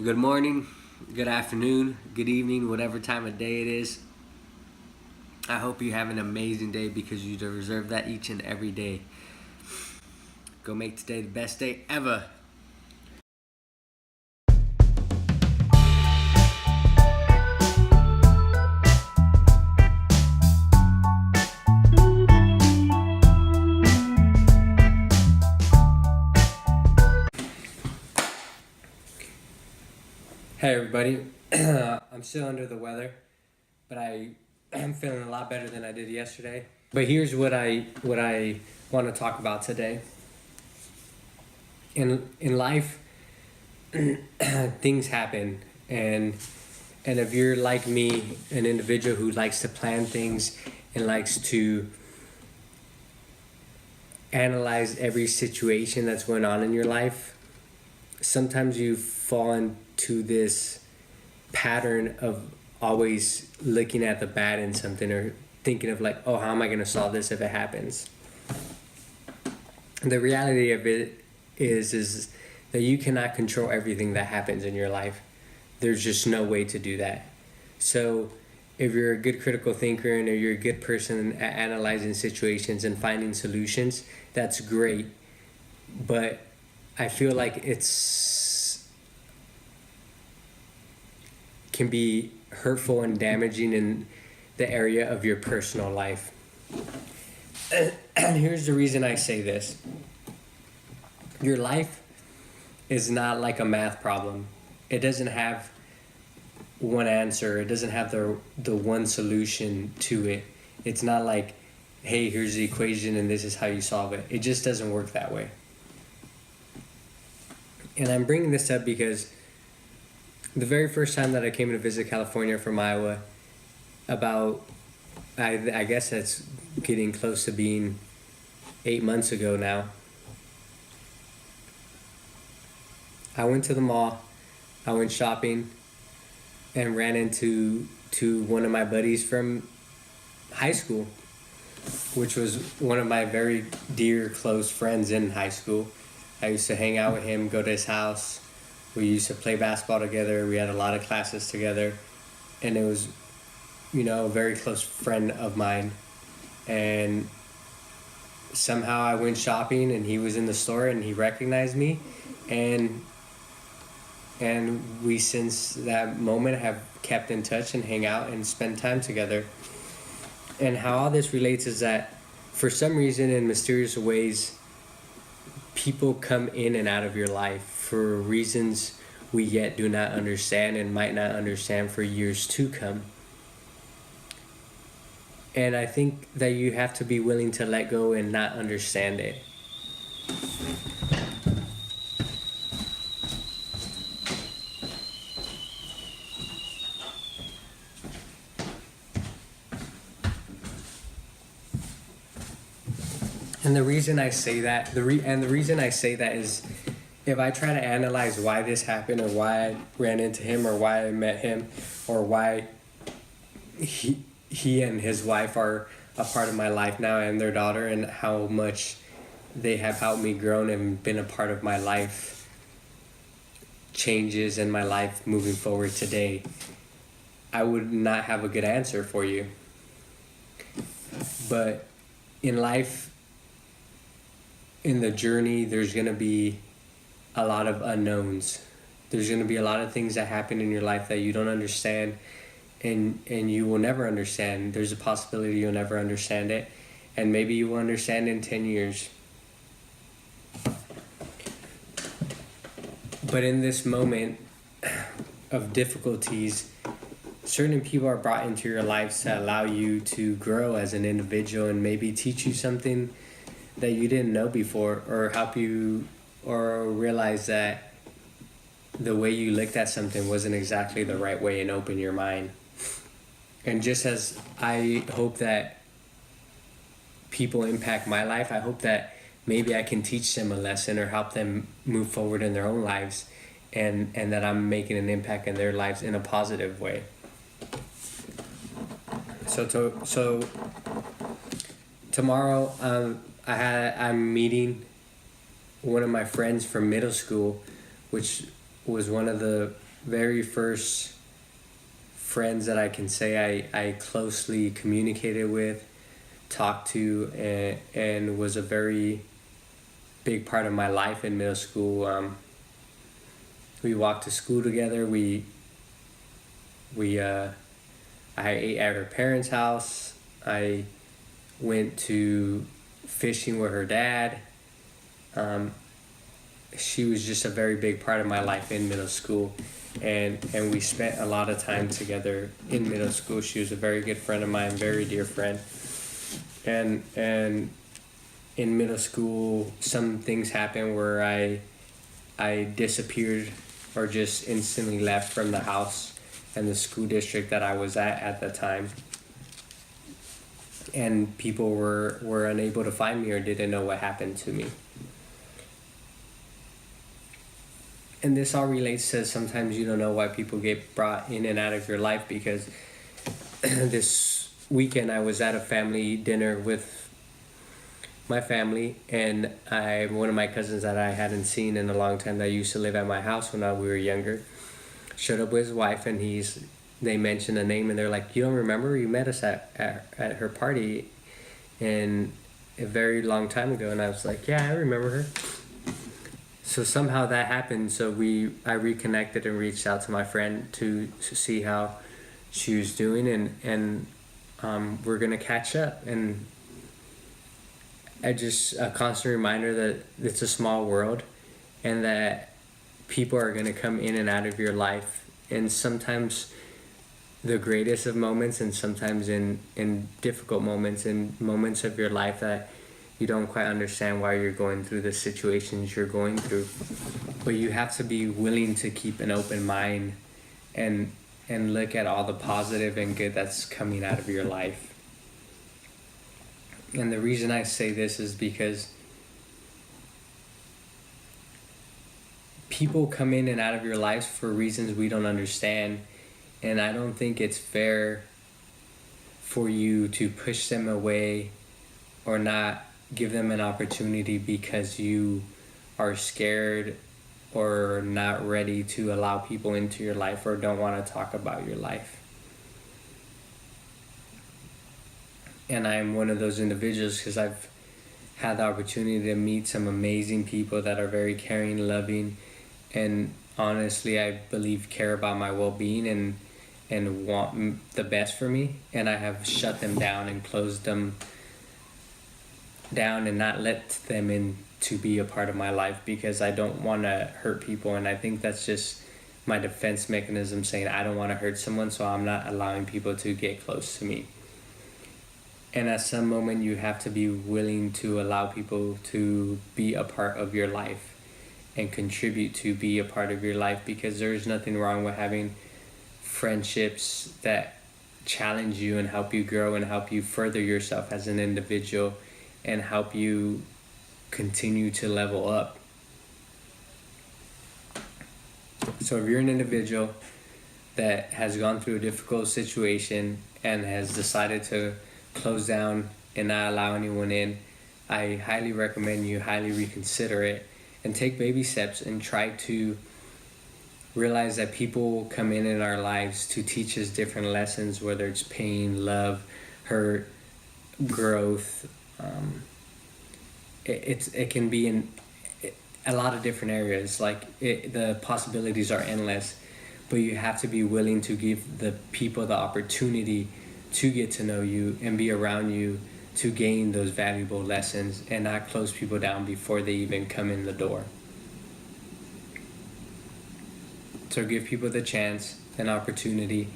Good morning, good afternoon, good evening, whatever time of day it is. I hope you have an amazing day because you deserve that each and every day. Go make today the best day ever. Hey everybody, I'm still under the weather, but I'm feeling a lot better than I did yesterday. But here's what I want to talk about today. In life, things happen, and if you're like me, an individual who likes to plan things and likes to analyze every situation that's going on in your life, sometimes you fall into this pattern of always looking at the bad in something or thinking of like, oh, how am I going to solve this if it happens? The reality of it is that you cannot control everything that happens in your life. There's just no way to do that. So if you're a good critical thinker and you're a good person at analyzing situations and finding solutions, that's great. But I feel like can be hurtful and damaging in the area of your personal life. And here's the reason I say this. Your life is not like a math problem. It doesn't have one answer. It doesn't have the one solution to it. It's not like, hey, here's the equation and this is how you solve it. It just doesn't work that way. And I'm bringing this up because the very first time that I came to visit California from Iowa, about, I guess that's getting close to being 8 months ago now, I went to the mall, I went shopping, and ran into one of my buddies from high school, which was one of my very dear, close friends in high school. I used to hang out with him, go to his house. We used to play basketball together. We had a lot of classes together. And it was, a very close friend of mine. And somehow I went shopping and he was in the store and he recognized me. And we, since that moment, have kept in touch and hang out and spend time together. And how all this relates is that for some reason, in mysterious ways, people come in and out of your life for reasons we yet do not understand and might not understand for years to come. And I think that you have to be willing to let go and not understand it. And the reason I say that, the reason I say that is, if I try to analyze why this happened or why I ran into him or why I met him or why he and his wife are a part of my life now and their daughter and how much they have helped me grow and been a part of my life changes and my life moving forward today, I would not have a good answer for you. But in life, in the journey, there's going to be a lot of unknowns. There's going to be a lot of things that happen in your life that you don't understand and you will never understand. There's a possibility you'll never understand it, and maybe you will understand in 10 years. But in this moment of difficulties, certain people are brought into your lives to allow you to grow as an individual and maybe teach you something that you didn't know before, or help you or realize that the way you looked at something wasn't exactly the right way, and open your mind. And just as I hope that people impact my life, I hope that maybe I can teach them a lesson or help them move forward in their own lives, and that I'm making an impact in their lives in a positive way. So tomorrow, I'm meeting one of my friends from middle school, which was one of the very first friends that I can say I closely communicated with, talked to, and was a very big part of my life in middle school. We walked to school together. I ate at her parents' house. I went to fishing with her dad. She was just a very big part of my life in middle school, and we spent a lot of time together in middle school. She was a very good friend of mine, very dear friend. And in middle school, some things happened where I disappeared or just instantly left from the house and the school district that I was at the time. And people were unable to find me or didn't know what happened to me. And this all relates to sometimes you don't know why people get brought in and out of your life, because this weekend I was at a family dinner with my family, and one of my cousins that I hadn't seen in a long time that used to live at my house when we were younger showed up with his wife, and they mentioned a name, and they're like, "You don't remember? You met us at her party in a very long time ago." And I was like, "Yeah, I remember her." So somehow that happened. So I reconnected and reached out to my friend to see how she was doing, and we're gonna catch up. And just a constant reminder that it's a small world, and that people are gonna come in and out of your life, and sometimes the greatest of moments, and sometimes in difficult moments, in moments of your life that you don't quite understand why you're going through the situations you're going through. But you have to be willing to keep an open mind and look at all the positive and good that's coming out of your life. And the reason I say this is because people come in and out of your lives for reasons we don't understand. And I don't think it's fair for you to push them away or not give them an opportunity because you are scared or not ready to allow people into your life or don't want to talk about your life. And I'm one of those individuals because I've had the opportunity to meet some amazing people that are very caring, loving, and honestly, I believe care about my well-being and want the best for me. And I have shut them down and closed them down and not let them in to be a part of my life because I don't want to hurt people. And I think that's just my defense mechanism, saying I don't want to hurt someone, so I'm not allowing people to get close to me. And at some moment you have to be willing to allow people to be a part of your life and contribute to be a part of your life, because there's nothing wrong with having friendships that challenge you and help you grow and help you further yourself as an individual and help you continue to level up. So if you're an individual that has gone through a difficult situation and has decided to close down and not allow anyone in, I highly recommend you highly reconsider it and take baby steps and try to realize that people come in our lives to teach us different lessons, whether it's pain, love, hurt, growth. It can be in a lot of different areas. The possibilities are endless, but you have to be willing to give the people the opportunity to get to know you and be around you to gain those valuable lessons, and not close people down before they even come in the door. So give people the chance, an opportunity,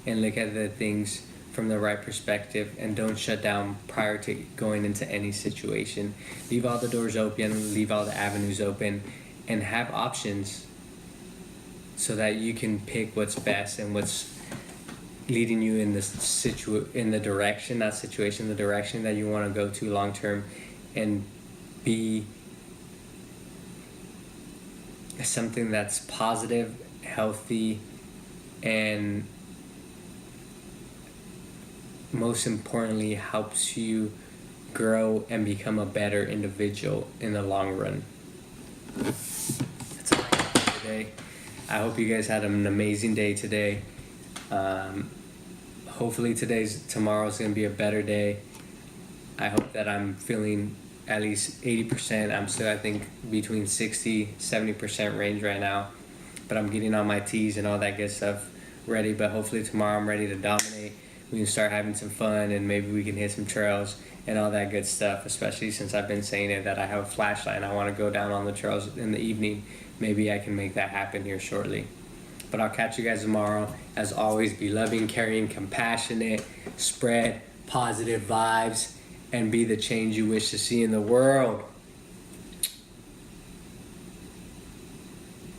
and look at the things from the right perspective, and don't shut down prior to going into any situation. Leave all the doors open, leave all the avenues open, and have options so that you can pick what's best and what's leading you in the direction that you want to go to long term, and be something that's positive, healthy, and most importantly helps you grow and become a better individual in the long run. That's all I have for today. I hope you guys had an amazing day today. Hopefully tomorrow's gonna be a better day. I hope that I'm feeling at least 80%. I'm still, I think, between 60-70% range right now, but I'm getting all my teas and all that good stuff ready. But hopefully tomorrow I'm ready to dominate. We can start having some fun, and maybe we can hit some trails and all that good stuff, especially since I've been saying it that I have a flashlight and I want to go down on the trails in the evening. Maybe I can make that happen here shortly. But I'll catch you guys tomorrow. As always, be loving, caring, compassionate, spread positive vibes, and be the change you wish to see in the world.